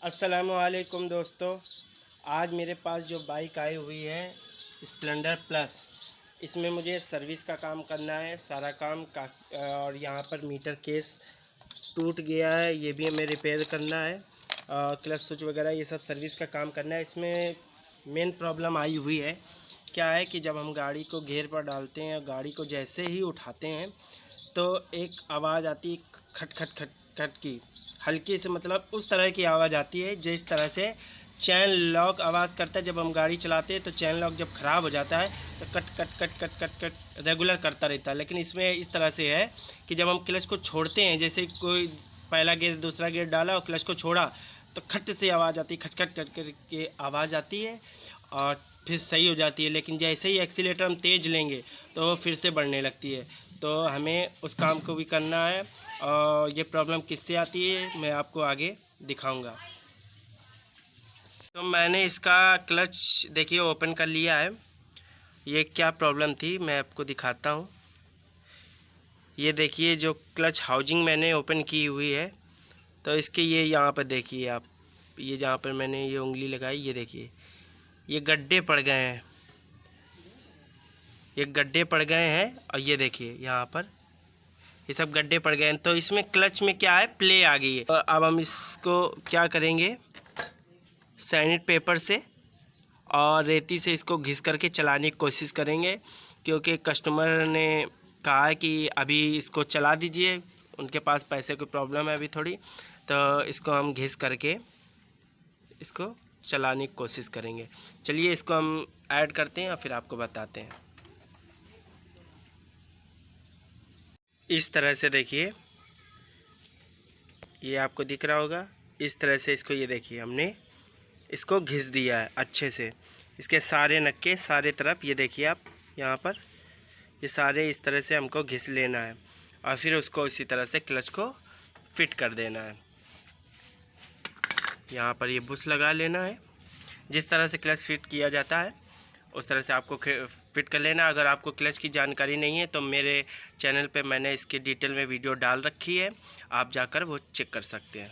अस्सलामुअलैकुम दोस्तों, आज मेरे पास जो बाइक आई हुई है स्प्लेंडर प्लस, इसमें मुझे सर्विस का काम करना है सारा काम का। और यहाँ पर मीटर केस टूट गया है, ये भी हमें रिपेयर करना है। क्लच स्विच वगैरह ये सब सर्विस का काम करना है। इसमें मेन प्रॉब्लम आई हुई है, क्या है कि जब हम गाड़ी को गियर पर डालते हैं, गाड़ी को जैसे ही उठाते हैं तो एक आवाज़ आती है खट खट खट खट की, हल्की से, मतलब उस तरह की आवाज़ आती है जिस तरह से चैन लॉक आवाज़ करता है। जब हम गाड़ी चलाते हैं तो चैन लॉक जब ख़राब हो जाता है तो cut cut cut cut cut cut regular करता रहता है। लेकिन इसमें इस तरह से है कि जब हम क्लच को छोड़ते हैं, जैसे कोई पहला गियर दूसरा गियर डाला और क्लच को छोड़ा तो खट से आवाज़ आती है, खट खट खट कर के आवाज़ आती है और फिर सही हो जाती है। लेकिन जैसे ही एक्सीलेटर हम तेज़ लेंगे तो वो फिर से बढ़ने लगती है। तो हमें उस काम को भी करना है। और ये प्रॉब्लम किससे आती है मैं आपको आगे दिखाऊंगा। तो मैंने इसका क्लच देखिए ओपन कर लिया है। ये क्या प्रॉब्लम थी मैं आपको दिखाता हूँ। ये देखिए जो क्लच हाउजिंग मैंने ओपन की हुई है, तो इसके ये यहाँ पर देखिए आप, ये जहाँ पर मैंने ये उंगली लगाई, ये देखिए ये गड्ढे पड़ गए हैं, ये गड्ढे पड़ गए हैं। और ये देखिए यहाँ पर ये सब गड्ढे पड़ गए हैं। तो इसमें क्लच में क्या है, प्ले आ गई है। तो अब हम इसको क्या करेंगे, सैनिट पेपर से और रेती से इसको घिस करके चलाने की कोशिश करेंगे, क्योंकि कस्टमर ने कहा है कि अभी इसको चला दीजिए, उनके पास पैसे की प्रॉब्लम है अभी थोड़ी। तो इसको हम घिस करके इसको चलाने की कोशिश करेंगे। चलिए इसको हम ऐड करते हैं और फिर आपको बताते हैं। इस तरह से देखिए, ये आपको दिख रहा होगा, इस तरह से इसको, ये देखिए हमने इसको घिस दिया है अच्छे से, इसके सारे नक्के सारे तरफ, ये देखिए आप यहाँ पर, ये सारे इस तरह से हमको घिस लेना है और फिर उसको इसी तरह से क्लच को फिट कर देना है। यहाँ पर ये बुश लगा लेना है। जिस तरह से क्लच फिट किया जाता है उस तरह से आपको फिट कर लेना। अगर आपको क्लच की जानकारी नहीं है तो मेरे चैनल पे मैंने इसकी डिटेल में वीडियो डाल रखी है, आप जाकर वो चेक कर सकते हैं।